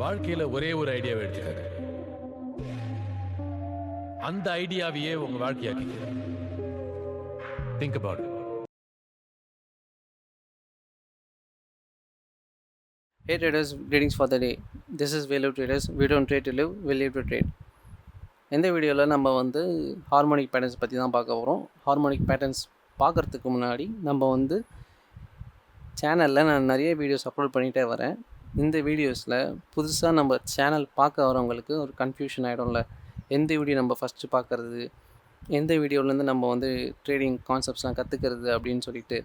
வாழ்க்கையில ஒரே ஒரு ஐடியாவை எடுத்துக்கங்க. அந்த ஐடியாவையே உங்க வாழ்க்கையாக்கிக்க. Think about it. Hey traders, greetings for the day. This is Velu Traders. We don't trade to live, we live to trade. இந்த வீடியோவில் நம்ம ஹார்மோனிக் பேட்டர்ன்ஸ் பற்றி தான் பார்க்க போகிறோம். ஹார்மோனிக் பேட்டர்ன்ஸ் பார்க்குறதுக்கு முன்னாடி நம்ம சேனலில் நான் நிறைய வீடியோஸ் அப்லோட் பண்ணிகிட்டே வரேன். இந்த வீடியோஸில் புதுசாக நம்ம சேனல் பார்க்க வரவங்களுக்கு ஒரு கன்ஃபியூஷன் ஆகிடும்ல, எந்த வீடியோ நம்ம ஃபஸ்ட்டு பார்க்குறது, எந்த வீடியோலேருந்து நம்ம ட்ரேடிங் கான்செப்ட்ஸ்லாம் கற்றுக்கிறது அப்படின்னு சொல்லிட்டு.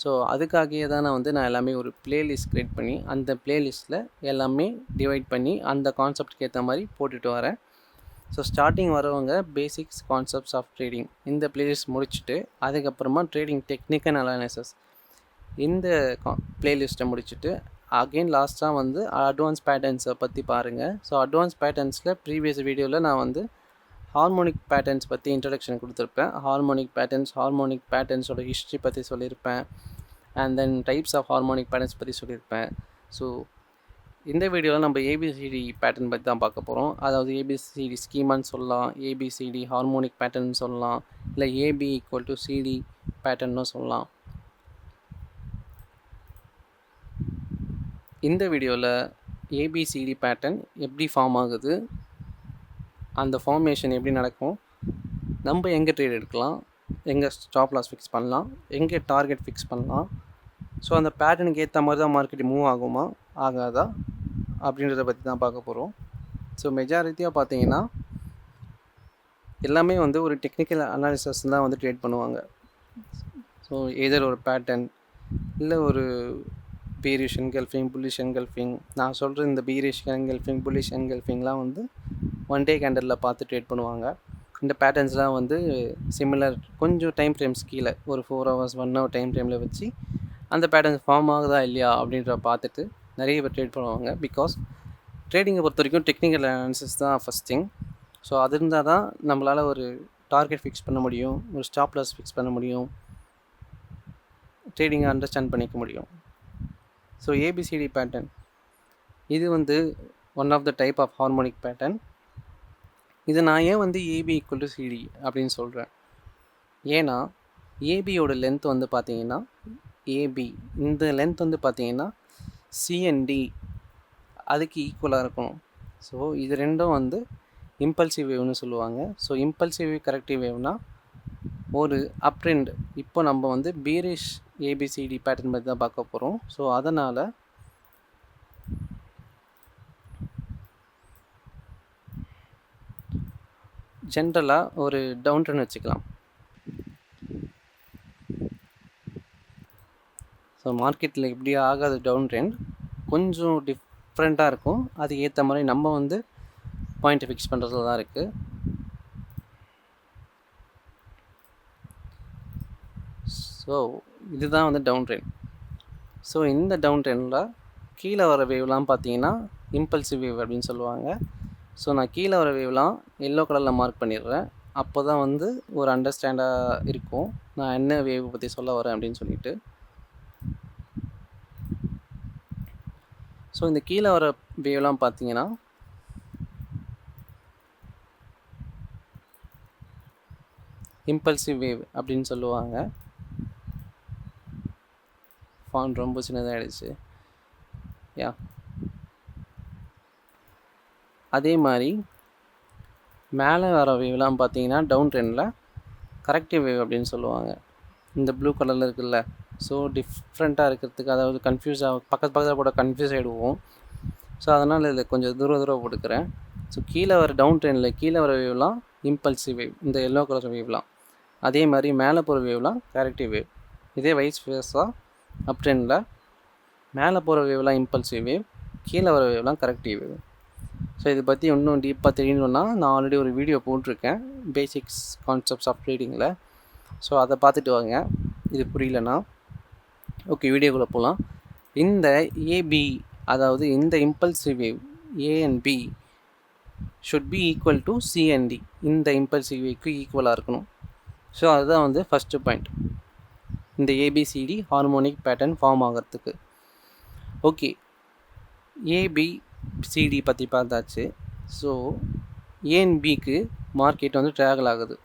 ஸோ அதுக்காகவே தான் நான் எல்லாமே ஒரு பிளேலிஸ்ட் க்ரியேட் பண்ணி அந்த பிளேலிஸ்ட்டில் எல்லாமே டிவைட் பண்ணி அந்த கான்செப்டுக்கு ஏற்ற மாதிரி போட்டுட்டு வரேன். ஸோ ஸ்டார்டிங் வரவங்க பேசிக்ஸ் கான்செப்ட்ஸ் ஆஃப் ட்ரேடிங் இந்த பிளேலிஸ்ட் முடிச்சுட்டு அதுக்கப்புறமா ட்ரேடிங் டெக்னிக் அண்ட் அனாலிசிஸ் இந்த பிளேலிஸ்ட்டை முடிச்சுட்டு அகெயின் லாஸ்ட்டாக அட்வான்ஸ் பேட்டர்ன்ஸை பற்றி பாருங்கள். ஸோ அட்வான்ஸ் பேட்டர்ன்ஸில் ப்ரீவியஸ் வீடியோவில் நான் ஹார்மோனிக் பேட்டர்ன்ஸ் பற்றி இன்ட்ரடக்ஷன் கொடுத்துருப்பேன். ஹார்மோனிக் பேட்டர்ன்ஸோட ஹிஸ்ட்ரி பற்றி சொல்லியிருப்பேன். And then types of harmonic patterns பற்றி சொல்லியிருப்பேன். ஸோ இந்த வீடியோவில் நம்ம ஏபிசிடி பேட்டர்ன் பற்றி தான் பார்க்க போகிறோம். அதாவது ஏபிசிடி ஸ்கீமான்னு சொல்லலாம், ஏபிசிடி ஹார்மோனிக் பேட்டர்ன் சொல்லலாம், இல்லை ஏபி ஈக்குவல் டு சிடி பேட்டர்ன்னு சொல்லலாம். இந்த வீடியோவில் ஏபிசிடி பேட்டர்ன் எப்படி ஃபார்ம் ஆகுது, அந்த ஃபார்மேஷன் எப்படி நடக்கும், நம்ம எங்கே ட்ரேட் எடுக்கலாம், எங்கே ஸ்டாப் லாஸ் ஃபிக்ஸ் பண்ணலாம், எங்கே டார்கெட் ஃபிக்ஸ் பண்ணலாம், ஸோ அந்த பேட்டர்னுக்கு ஏற்ற மாதிரி தான் மார்க்கெட் மூவ் ஆகுமா ஆகாதா அப்படின்றத பற்றி தான் பார்க்க போகிறோம். ஸோ மெஜாரிட்டியாக பார்த்தீங்கன்னா எல்லாமே ஒரு டெக்னிக்கல் அனாலிசிஸ் தான் ட்ரேட் பண்ணுவாங்க. ஸோ எதர் ஒரு பேட்டர்ன் இல்லை ஒரு பீரிஷ் என்கல்ஃபிங், புல்லிஷ் என்கல்ஃபிங். நான் சொல்கிற இந்த பீரிஷ் என்கல்ஃபிங், புல்லிஷ் என்கல்ஃபிங்லாம் ஒன் டே கேண்டலில் பார்த்து ட்ரேட் பண்ணுவாங்க. இந்த பேட்டர்ன்ஸ்லாம் சிமிலர் கொஞ்சம் டைம் ஃப்ரேம்ஸ் கீழே ஒரு 4 hours 1 hour டைம் ஃப்ரேமில் வச்சு அந்த பேட்டர்ன்ஸ் ஃபார்ம் ஆகுதா இல்லையா அப்படின்ற பார்த்துட்டு நிறைய பேர் ட்ரேட் பண்ணுவாங்க. பிகாஸ் ட்ரேடிங்கை பொறுத்த வரைக்கும் டெக்னிக்கல் அனாலிசிஸ் தான் ஃபஸ்ட் திங். ஸோ அது இருந்தால் தான் நம்மளால் ஒரு டார்கெட் ஃபிக்ஸ் பண்ண முடியும், ஒரு ஸ்டாப் லாஸ் ஃபிக்ஸ் பண்ண முடியும், ட்ரேடிங்கை அண்டர்ஸ்டாண்ட் பண்ணிக்க முடியும். ஸோ ஏபிசிடி பேட்டர்ன் இது one of the type of harmonic pattern. இது நான் ஏன் ஏபி ஈக்குவல் டு சிடி அப்படின்னு சொல்கிறேன். ஏன்னா ஏபியோட லென்த் பார்த்தீங்கன்னா ஏபி இந்த லென்த் பார்த்தீங்கன்னா சிஎன்டி அதுக்கு ஈக்குவலாக இருக்கணும். ஸோ இது ரெண்டும் இம்பல்சிவ் வேவ்னு சொல்லுவாங்க. ஸோ இம்பல்சிவ் வேவ், கரெக்டிவ் வேவ்னா ஒரு அப் ட்ரெண்ட். இப்போ நம்ம பீரிஷ் ஏபிசிடி பேட்டர்ன் பற்றி தான் பார்க்க போகிறோம். ஸோ அதனால் ஜென்ரலாக ஒரு டவுன் ட்ரெண்ட் வச்சுக்கலாம். ஸோ மார்க்கெட்டில் இப்படி ஆகாத டவுன் ட்ரெண்ட் கொஞ்சம் டிஃப்ரெண்ட்டாக இருக்கும். அதுக்கு ஏற்ற மாதிரி நம்ம பாயிண்ட்டை ஃபிக்ஸ் பண்ணுறதுல தான் இருக்குது. ஸோ இதுதான் டவுன் ட்ரெண்ட். ஸோ இந்த டவுன் ட்ரெண்டில் கீழே வர வேவ்லாம் பார்த்தீங்கன்னா இம்பல்சிவ் வேவ் அப்படின்னு சொல்லுவாங்க. ஸோ நான் கீழே வர வேவ்லாம் எல்லோ கலரில் மார்க் பண்ணிடுறேன். அப்போ தான் ஒரு அண்டர்ஸ்டாண்டாக இருக்கும் நான் என்ன வேவ் பற்றி சொல்ல வரேன் அப்படின்னு சொல்லிட்டு. ஸோ இந்த கீழே வர வேவ்லாம் பார்த்தீங்கன்னா இம்பல்சிவ் வேவ் அப்படின்னு சொல்லுவாங்க. ஃபாண்ட் ரொம்ப சின்னதாகிடுச்சு. அதே மாதிரி மேலே வர வேவ்லாம் பார்த்தீங்கன்னா டவுன் ட்ரெண்டில் கரெக்டிவ் வேவ் அப்படின்னு சொல்லுவாங்க. இந்த ப்ளூ கலரில் இருக்குல்ல, ஸோ டிஃப்ரெண்ட்டாக இருக்கிறதுக்கு, அதாவது பக்கத்தில் போட கன்ஃபியூஸ் ஆகிடுவோம். ஸோ அதனால் இதில் கொஞ்சம் தூரம் போட்டுக்கிறேன். ஸோ கீழே வர டவுன் ட்ரெண்டில் கீழே வர வேவ்லாம் இம்பல்சிவ் வேவ், இந்த எல்லோ கலர் வேவ்லாம். அதே மாதிரி மேலே போகிற வேவ்லாம் கரெக்டிவ் வேவ். இதே வைஸ் வேர்ஸா அப் ட்ரெண்டில் மேலே போகிற வேவ்லாம் இம்பல்சிவ் வேவ், கீழே வர வேவ்லாம் கரெக்டிவ் வேவ். ஸோ இதை பற்றி இன்னும் டீப்பாக தெரியணுன்னா நான் ஆல்ரெடி ஒரு வீடியோ போட்டிருக்கேன், பேசிக்ஸ் கான்செப்ட்ஸ் ஆஃப் ட்ரேடிங்கில். ஸோ அதை பார்த்துட்டு வாங்க இது புரியலன்னா. ஓகே, வீடியோக்குள்ளே போகலாம். இந்த ஏபி, அதாவது இந்த impulsive wave A and B should be equal to C and D. இந்த இம்பல்சிவ் வேவ்க்கு ஈக்குவலாக இருக்கணும். ஸோ அதுதான் ஃபஸ்ட்டு பாயிண்ட் இந்த ஏபிசிடி ஹார்மோனிக் பேட்டர்ன் ஃபார்ம் ஆகிறதுக்கு. ஓகே, ஏபி சிடி பற்றி பார்த்தாச்சு. ஸோ ஏ அண்ட் பிக்கு மார்க்கெட் வந்து ட்ராவல் ஆகுது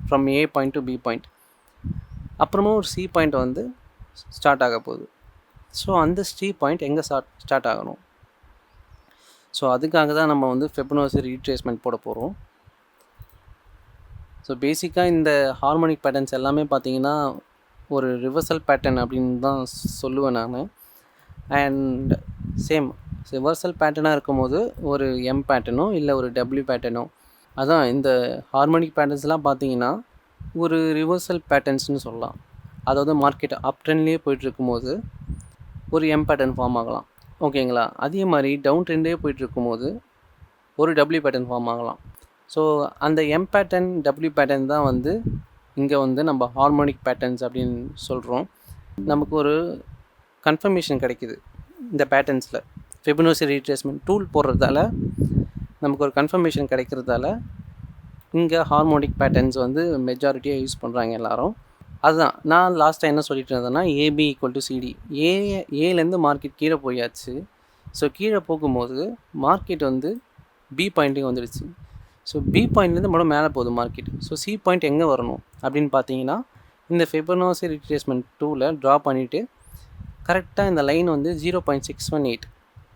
from A point to B point. அப்புறமா ஒரு சி பாயிண்ட் வந்து ஸ்டார்ட் ஆக போகுது. ஸோ அந்த சி பாயிண்ட் எங்கே ஸ்டார்ட் ஆகணும்? ஸோ அதுக்காக தான் நம்ம வந்து ஃபெபனோசி ரீட்ரேஸ்மெண்ட் போட போகிறோம். ஸோ பேசிக்காக இந்த ஹார்மோனிக் பேட்டர்ன்ஸ் எல்லாமே பார்த்தீங்கன்னா ஒரு ரிவர்சல் பேட்டர்ன் அப்படின்னு தான் சொல்லுவேன் நான். அண்ட் சேம் ரிவர்சல் பேட்டர்னாக இருக்கும்போது ஒரு எம் பேட்டர்னோ இல்லை ஒரு டபிள்யூ பேட்டர்னோ, அதான் இந்த ஹார்மோனிக் பேட்டர்ன்ஸ்லாம் பார்த்தீங்கன்னா ஒரு ரிவர்சல் பேட்டர்ன்ஸ்னு சொல்லலாம். அதாவது மார்க்கெட் அப் ட்ரெண்ட்லேயே போயிட்டுருக்கும்போது ஒரு எம் பேட்டர்ன் ஃபார்ம் ஆகலாம், ஓகேங்களா. அதே மாதிரி டவுன் ட்ரெண்டே போயிட்டுருக்கும்போது ஒரு டபிள்யூ பேட்டர்ன் ஃபார்ம் ஆகலாம். ஸோ அந்த எம் பேட்டர்ன் டபிள்யூ பேட்டர்ன் தான் வந்து இங்கே வந்து நம்ம ஹார்மோனிக் பேட்டர்ன்ஸ் அப்படின்னு சொல்கிறோம். நமக்கு ஒரு கன்ஃபர்மேஷன் கிடைக்கிது இந்த பேட்டர்ன்ஸில். ஃபெபனோசி ரீட்ரேஸ்மெண்ட் டூல் போடுறதால நமக்கு ஒரு கன்ஃபர்மேஷன் கிடைக்கிறதால இங்கே ஹார்மோனிக் பேட்டர்ன்ஸ் வந்து மெஜாரிட்டியாக யூஸ் பண்ணுறாங்க எல்லோரும். அதுதான் நான் லாஸ்ட்டாக என்ன சொல்லிட்டு இருந்தேன்னா ஏபி ஈக்குவல் டு சிடி. ஏலேருந்து மார்க்கெட் கீழே போயாச்சு. ஸோ கீழே போகும்போது மார்க்கெட் வந்து பி பாயிண்ட்டுக்கு வந்துடுச்சு. ஸோ பி பாயிண்ட்லேருந்து மட்டும் மேலே போகுது மார்க்கெட். ஸோ சி பாயிண்ட் எங்கே வரணும் அப்படின்னு பார்த்தீங்கன்னா இந்த ஃபெபனோசி ரீட்ரேஸ்மெண்ட் டூவில் ட்ரா பண்ணிவிட்டு கரெக்டாக இந்த லைன் வந்து 0.618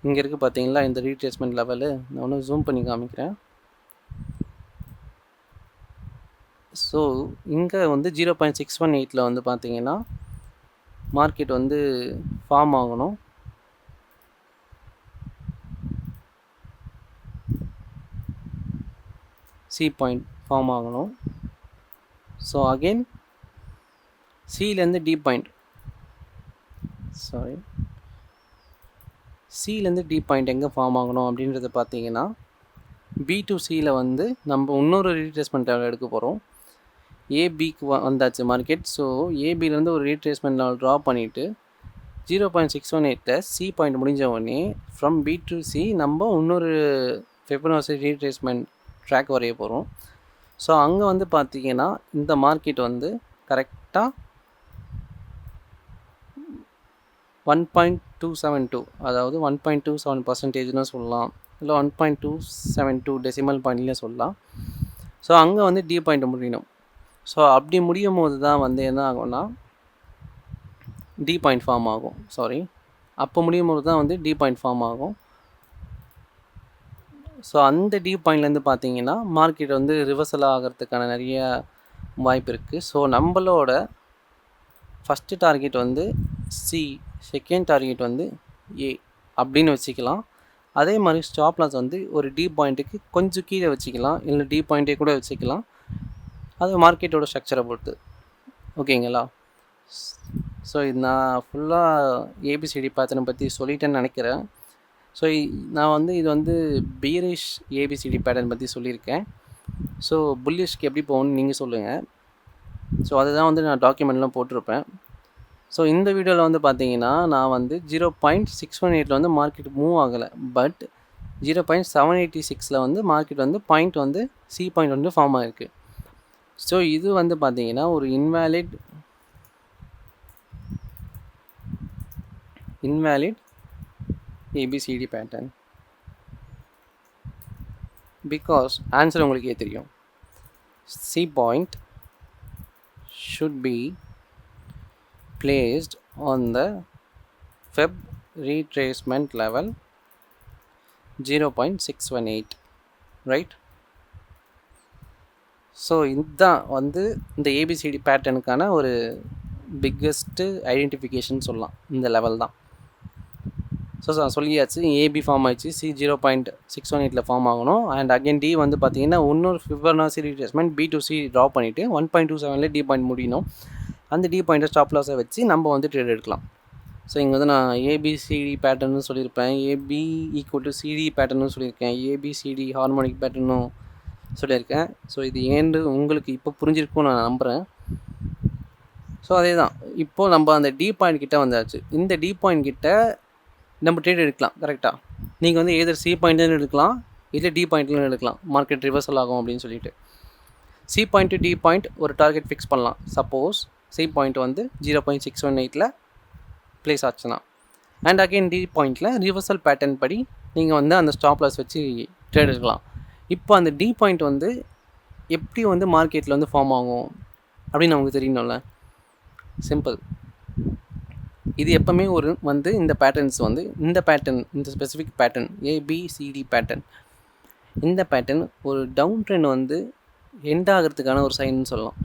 இங்கே இருக்குது பார்த்தீங்களா இந்த ரீட்ரேஸ்மெண்ட் லெவலு. நான் ஒன்று ஜூம் பண்ணி காமிக்கிறேன். ஸோ இங்கே வந்து 0.618 வந்து பார்த்தீங்கன்னா மார்க்கெட் வந்து ஃபார்ம் ஆகணும். சி பாயிண்ட் ஃபார்ம் ஆகணும். ஸோ அகெயின் சிலேருந்து டி பாயிண்ட், சாரி, சிலேருந்து டி பாயிண்ட் எங்கே ஃபார்ம் ஆகணும் அப்படின்றத பார்த்தீங்கன்னா பி டு சியில் வந்து நம்ம இன்னொரு ரீட்ரேஸ்மெண்ட் லெவல் எடுக்க போகிறோம். ஏபிக்கு வந்தாச்சு மார்க்கெட். ஸோ ஏபிலேருந்து ஒரு ரீட்ரேஸ்மெண்ட் லெவல் ட்ரா பண்ணிவிட்டு 0.618 சி பாயிண்ட் முடிஞ்ச உடனே ஃப்ரம் பி டு சி நம்ம இன்னொரு ஃபெபனோசி ரீட்ரேஸ்மெண்ட் ட்ராக் வரைய போகிறோம். ஸோ அங்கே வந்து பார்த்தீங்கன்னா இந்த மார்க்கெட் வந்து கரெக்டாக 1.272, அதாவது 1.27% சொல்லலாம், இல்லை 1.272 டெசிமல் பாயிண்ட்லேயே சொல்லலாம். ஸோ அங்கே வந்து டி பாயிண்ட் முடியணும். ஸோ அப்படி முடியும் போது தான் வந்து என்ன ஆகும்னா டி பாயிண்ட் ஃபார்ம் ஆகும். அப்போ முடியும் போது தான் வந்து டி பாயிண்ட் ஃபார்ம் ஆகும். ஸோ அந்த டி பாயிண்ட்லேருந்து பார்த்தீங்கன்னா மார்க்கெட் வந்து ரிவர்சல் ஆகிறதுக்கான நிறைய வாய்ப்பு இருக்குது. ஸோ நம்மளோட ஃபஸ்ட்டு டார்கெட் வந்து சி, செகண்ட் டார்கெட் வந்து ஏ அப்படின்னு வச்சுக்கலாம். அதே மாதிரி ஸ்டாப் லாஸ் வந்து ஒரு டி பாயிண்ட்டுக்கு கொஞ்சம் கீழே வச்சுக்கலாம், இல்லை டி பாயிண்ட்டே கூட வச்சுக்கலாம். அது மார்க்கெட்டோட ஸ்ட்ரக்சரை பொறுத்து, ஓகேங்களா. ஸோ இது நான் ஃபுல்லாக ஏபிசிடி பேட்டர்னை பற்றி சொல்லிட்டேன்னு நினைக்கிறேன். ஸோ நான் வந்து இது வந்து பீரிஷ் ஏபிசிடி பேட்டர்ன் பற்றி சொல்லியிருக்கேன். ஸோ புல்லிஷ்க்கு எப்படி போகணும்னு நீங்கள் சொல்லுங்கள். ஸோ அதுதான் வந்து நான் டாக்குமெண்ட்லாம் போட்டிருப்பேன். ஸோ இந்த வீடியோவில் வந்து பார்த்தீங்கன்னா நான் வந்து 0.618 வந்து மார்க்கெட் மூவ் ஆகலை, பட் 0.786 வந்து மார்க்கெட் வந்து பாயிண்ட் வந்து சி பாயிண்ட் வந்து ஃபார்ம் ஆகிருக்கு. ஸோ இது வந்து பார்த்தீங்கன்னா ஒரு invalid ABCD pattern. Because answer உங்களுக்கே தெரியும், C point should be placed on the Feb retracement level 0.618, right? So இதுதான் வந்து இந்த ஏபிசிடி பேட்டர்னுக்கான ஒரு பிக்கஸ்ட்டு ஐடென்டிஃபிகேஷன் சொல்லலாம், இந்த லெவல் தான். ஸோ சொல்லியாச்சு, ஏபி ஃபார்ம் ஆயிடுச்சு, சி 0.618 ஃபார்ம் ஆகணும். அண்ட் அகெயின் டி வந்து பார்த்தீங்கன்னா இன்னொரு Fibonacci retracement B to C draw பண்ணிவிட்டு 1.27 டி பாயிண்ட் முடியணும். அந்த டி பாயிண்ட்டை ஸ்டாப் லாஸை வச்சு நம்ம வந்து ட்ரேட் எடுக்கலாம். ஸோ இங்கே வந்து நான் ஏபிசிடி பேட்டர்னு சொல்லியிருப்பேன், ஏபி ஈக்குவல் டு சிடி பேட்டர்னு சொல்லியிருக்கேன், ஏபிசிடி ஹார்மோனிக் பேட்டர்னும் சொல்லியிருக்கேன். ஸோ இது ஏன்னு உங்களுக்கு இப்போ புரிஞ்சிருக்கும்னு நான் நம்புகிறேன். ஸோ அதே தான், இப்போது நம்ம அந்த டி பாயிண்ட் கிட்டே வந்தாச்சு. இந்த டி பாயிண்ட் கிட்ட நம்ம ட்ரேட் எடுக்கலாம். கரெக்டாக நீங்கள் வந்து எதர் சி பாயிண்ட்லேருந்து எடுக்கலாம், இல்லை டி பாயிண்ட்லேருந்து எடுக்கலாம். மார்க்கெட் ரிவர்சல் ஆகும் அப்படின்னு சொல்லிட்டு C point to D point ஒரு டார்கெட் ஃபிக்ஸ் பண்ணலாம். சப்போஸ் சி பாயிண்ட் வந்து 0.618 ப்ளேஸ் ஆச்சுன்னா, அண்ட் அகைன் டி பாயிண்டில் ரிவர்சல் பேட்டர்ன் படி நீங்கள் வந்து அந்த ஸ்டாப் லாஸ் வச்சு ட்ரேட் எடுக்கலாம். இப்போ அந்த டி பாயிண்ட் வந்து எப்படி வந்து மார்க்கெட்டில் வந்து ஃபார்ம் ஆகும் அப்படின்னு நமக்கு தெரியணும்ல. சிம்பிள். இது எப்போவுமே ஒரு வந்து இந்த பேட்டர்ன்ஸ் வந்து இந்த பேட்டர்ன், இந்த ஸ்பெசிஃபிக் பேட்டர்ன் ஏபிசிடி பேட்டர்ன், இந்த பேட்டர்ன் ஒரு டவுன் ட்ரெண்ட் வந்து எண்ட் ஆகிறதுக்கான ஒரு சைன்னு சொல்லலாம்.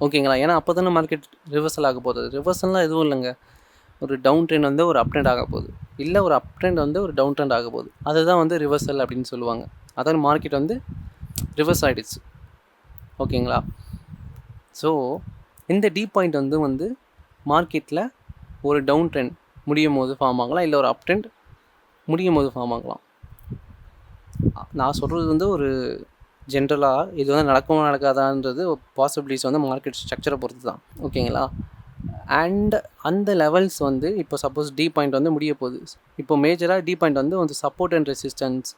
ஓகேங்களா? ஏன்னா அப்போ தானே மார்க்கெட் ரிவர்சல் ஆக போகுது. ரிவர்சல்லாம் எதுவும் இல்லைங்க. ஒரு டவுன் ட்ரெண்ட் வந்து ஒரு அப் ட்ரெண்ட் ஆக போகுது, இல்லை ஒரு அப் ட்ரெண்ட் வந்து ஒரு டவுன் ட்ரெண்ட் ஆக போகுது. அதுதான் வந்து ரிவர்சல் அப்படின்னு சொல்லுவாங்க. அதான் மார்க்கெட் வந்து ரிவர்ஸ் ஆகிடுச்சு. ஓகேங்களா? ஸோ இந்த டி பாயிண்ட் வந்து மார்க்கெட்டில் ஒரு டவுன் ட்ரெண்ட் முடியும் போது ஃபார்ம் ஆகலாம், இல்லை ஒரு அப் ட்ரெண்ட் முடியும் போது ஃபார்ம் ஆகலாம். நான் சொல்கிறது வந்து ஒரு ஜென்ரலாக இது வந்து நடக்குமா நடக்காதான்றது பாசிபிலிட்டிஸ் வந்து மார்க்கெட் ஸ்ட்ரக்சரை பொறுத்து தான். ஓகேங்களா? அண்ட் அந்த லெவல்ஸ் வந்து இப்போ சப்போஸ் டி பாயிண்ட் வந்து முடிய போகுது. இப்போ மேஜராக டி பாயிண்ட் வந்து சப்போர்ட் அண்ட் ரெசிஸ்டன்ஸ்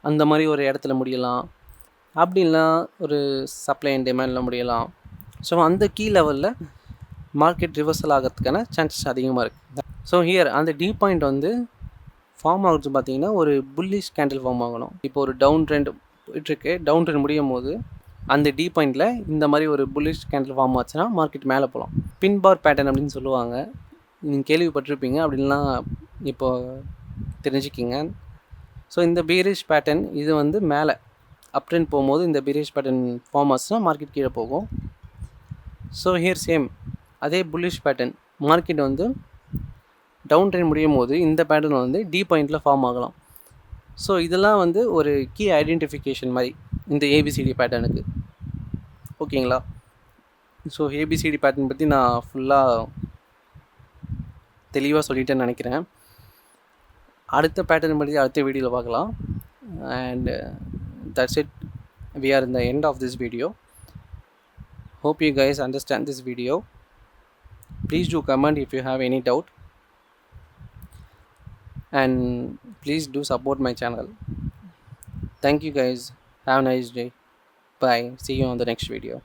அந்த மாதிரி ஒரு இடத்துல முடியலாம், அப்படின்னா ஒரு சப்ளை அண்ட் டிமாண்டில் முடியலாம். ஸோ அந்த கீ லெவலில் மார்க்கெட் ரிவர்சல் ஆகிறதுக்கான சான்சஸ் அதிகமாக இருக்குது. ஸோ ஹியர் அந்த டி பாயிண்ட் வந்து ஃபார்ம் ஆகுறது பார்த்திங்கன்னா ஒரு புல்லிஷ் கேண்டில் ஃபார்ம் ஆகணும். இப்போ ஒரு டவுன் ட்ரெண்ட் போயிட்டுருக்கு, டவுன் ட்ரெண்ட் முடியும் போது அந்த டி பாயிண்டில் இந்த மாதிரி ஒரு புல்லிஷ் கேண்டில் ஃபார்ம் ஆச்சுன்னா மார்க்கெட் மேலே போகலாம். பின் பார் பேட்டர்ன் அப்படின்னு சொல்லுவாங்க, நீங்கள் கேள்விப்பட்டிருப்பீங்க. அப்படின்லாம் இப்போ தெரிஞ்சுக்கிங்க. ஸோ இந்த பீரிஷ் பேட்டர்ன் இது வந்து மேலே அப் ட்ரெண்ட் போகும்போது இந்த பீரிஷ் பேட்டர்ன் ஃபார்ம் ஆச்சுன்னா மார்க்கெட் கீழே போகும். ஸோ ஹியர் சேம் அதே புல்லிஷ் பேட்டர்ன் மார்க்கெட் வந்து டவுன் ட்ரெண்ட் முடியும் போது இந்த பேட்டர்ன் வந்து டி பாயிண்டில் ஃபார்ம் ஆகலாம். ஸோ இதெல்லாம் வந்து ஒரு கீ ஐடென்டிஃபிகேஷன் மாதிரி இந்த ஏபிசிடி பேட்டர்னுக்கு. ஓகேங்களா? ஸோ ஏபிசிடி பேட்டர்ன் பற்றி நான் ஃபுல்லாக தெளிவாக சொல்லிட்டேன்னு நினைக்கிறேன். அடுத்த பேட்டர்ன் பற்றி அடுத்த வீடியோவில் பார்க்கலாம். And that's it. We are in the end of this video. Hope you guys understand this video. Please do comment if you have any doubt, and please do support my channel. Thank you guys. Have a nice day. Bye. See you on the next video.